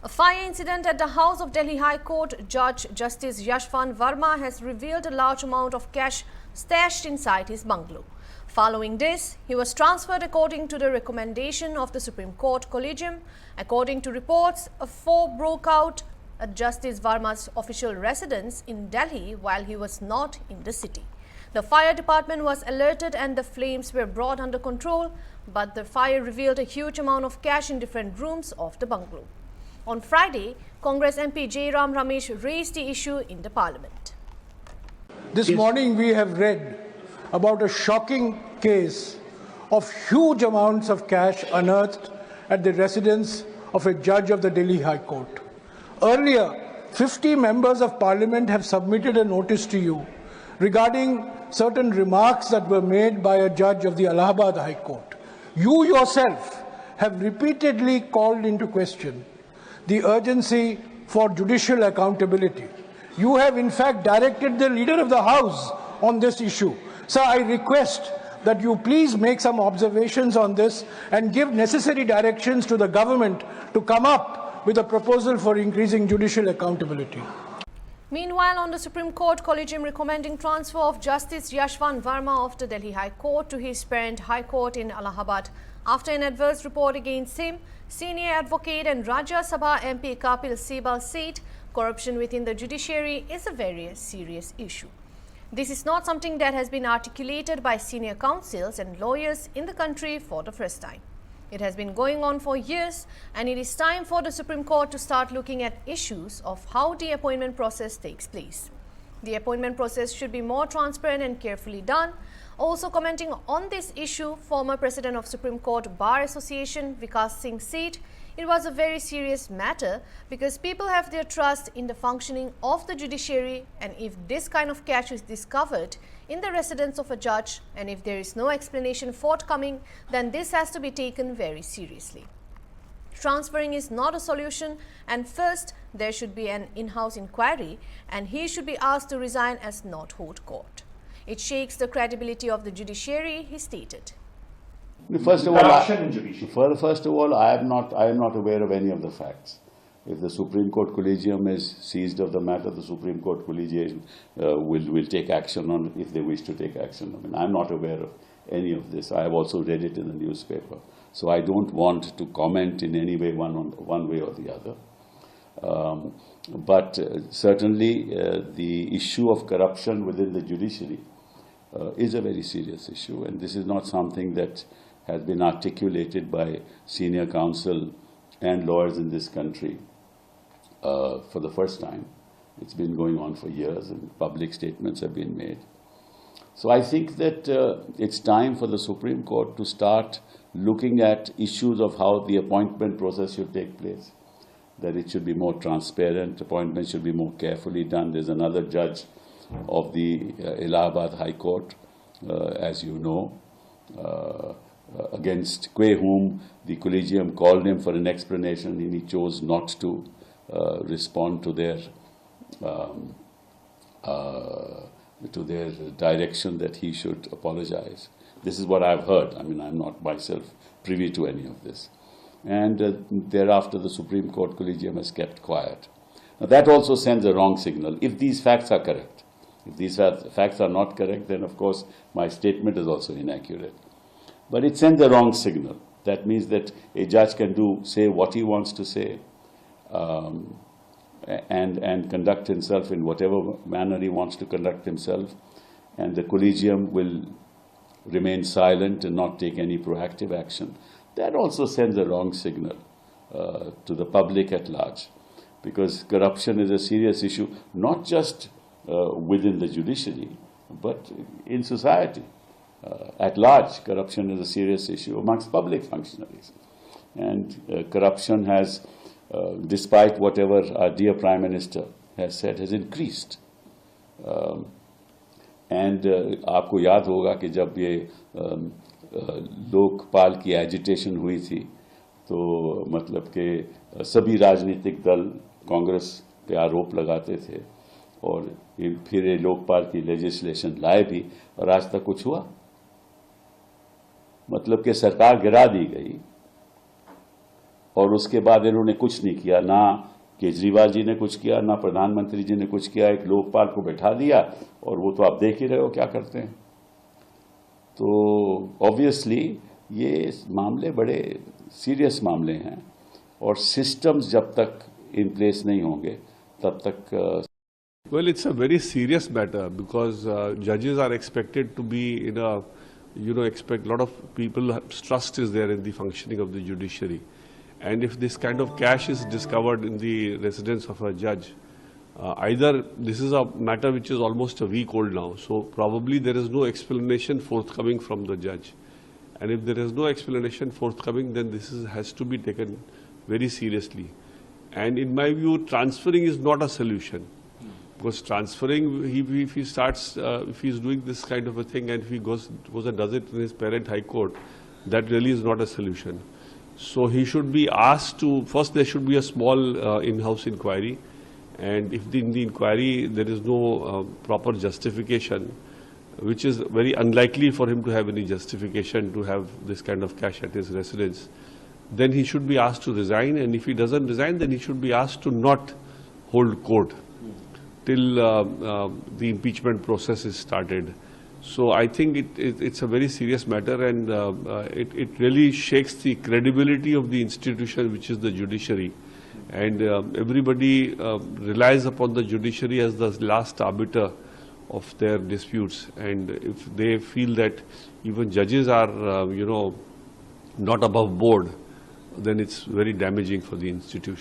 A fire incident at the House of Delhi High Court. Judge Justice Yashwant Verma has revealed a large amount of cash stashed inside his bungalow. Following this, he was transferred according to the recommendation of the Supreme Court Collegium. According to reports, a fire broke out at Justice Verma's official residence in Delhi while he was not in the city. The fire department was alerted and the flames were brought under control, but the fire revealed a huge amount of cash in different rooms of the bungalow. On Friday, Congress MP J. Ram Ramesh raised the issue in the parliament. This morning we have read about a shocking case of huge amounts of cash unearthed at the residence of a judge of the Delhi High Court. Earlier, 50 members of parliament have submitted a notice to you regarding certain remarks that were made by a judge of the Allahabad High Court. You yourself have repeatedly called into question the urgency for judicial accountability. You have in fact directed the leader of the House on this issue. Sir, I request that you please make some observations on this and give necessary directions to the government to come up with a proposal for increasing judicial accountability. Meanwhile, on the Supreme Court Collegium recommending transfer of Justice Yashwant Verma of the Delhi High Court to his parent High Court in Allahabad after an adverse report against him, senior advocate and Rajya Sabha MP Kapil Sibal said corruption within the judiciary is a very serious issue. This is not something that has been articulated by senior counsels and lawyers in the country for the first time. It has been going on for years, and it is time for the Supreme Court to start looking at issues of how the appointment process takes place. The appointment process should be more transparent and carefully done. Also commenting on this issue, former President of Supreme Court Bar Association Vikas Singh said it was a very serious matter because people have their trust in the functioning of the judiciary, and if this kind of cash is discovered in the residence of a judge and if there is no explanation forthcoming, then this has to be taken very seriously. Transferring is not a solution, and first there should be an in-house inquiry and he should be asked to resign as not hold court. It shakes the credibility of the judiciary, he stated. First of all, I am not aware of any of the facts. If the Supreme Court Collegium is seized of the matter, the Supreme Court Collegium will take action on it if they wish to take action. I mean, I'm not aware of any of this. I have also read it in the newspaper. So I don't want to comment in any way one way or the other. But certainly the issue of corruption within the judiciary is a very serious issue, and this is not something that has been articulated by senior counsel and lawyers in this country for the first time. It's been going on for years and public statements have been made. So I think that it's time for the Supreme Court to start looking at issues of how the appointment process should take place, that it should be more transparent, appointments should be more carefully done. There's another judge of the Allahabad High Court, as you know, against whom the Collegium called him for an explanation, and he chose not to respond to their direction that he should apologize. This is what I've heard. I mean, I'm not myself privy to any of this. And thereafter, the Supreme Court Collegium has kept quiet. Now, that also sends a wrong signal, if these facts are correct. If these facts are not correct, then of course my statement is also inaccurate. But it sends a wrong signal. That means that a judge can say what he wants to say and conduct himself in whatever manner he wants to conduct himself, and the Collegium will remain silent and not take any proactive action. That also sends a wrong signal to the public at large, because corruption is a serious issue, not just within the judiciary, but in society. At large, corruption is a serious issue amongst public functionaries. And corruption has, despite whatever our dear Prime Minister has said, has increased. And आपको याद होगा कि जब ये लोकपाल की agitation हुई थी, तो मतलब कि सभी राजनीतिक दल कांग्रेस पे आरोप लगाते थे, और फिर ये लोकपाल की लेजिस्लेशन लाए भी, और आज तक कुछ हुआ? मतलब कि सरकार गिरा दी गई और उसके बाद इन्होंने कुछ नहीं किया, ना केजरीवाल जी ने कुछ किया, ना प्रधानमंत्री जी ने कुछ किया। एक लोकपाल को बैठा दिया और वो तो आप देख ही रहे हो क्या करते हैं। तो ऑब्वियसली ये मामले बड़े सीरियस मामले हैं और सिस्टम्स जब तक इन प्लेस नहीं होंगे तब तक Well, it's a very serious matter because judges are expected to be in a, expect a lot of people's trust is there in the functioning of the judiciary. And if this kind of cash is discovered in the residence of a judge, either this is a matter which is almost a week old now, so probably there is no explanation forthcoming from the judge. And if there is no explanation forthcoming, then has to be taken very seriously. And in my view, transferring is not a solution. Because transferring, if he starts, if he's doing this kind of a thing and if he goes and does it in his parent high court, that really is not a solution. So he should be asked to, first there should be a small in-house inquiry, and if in the inquiry there is no proper justification, which is very unlikely for him to have any justification to have this kind of cash at his residence, then he should be asked to resign, and if he doesn't resign, then he should be asked to not hold court till the impeachment process is started. So I think it's a very serious matter, and it really shakes the credibility of the institution, which is the judiciary. And everybody relies upon the judiciary as the last arbiter of their disputes. And if they feel that even judges are, not above board, then it's very damaging for the institution.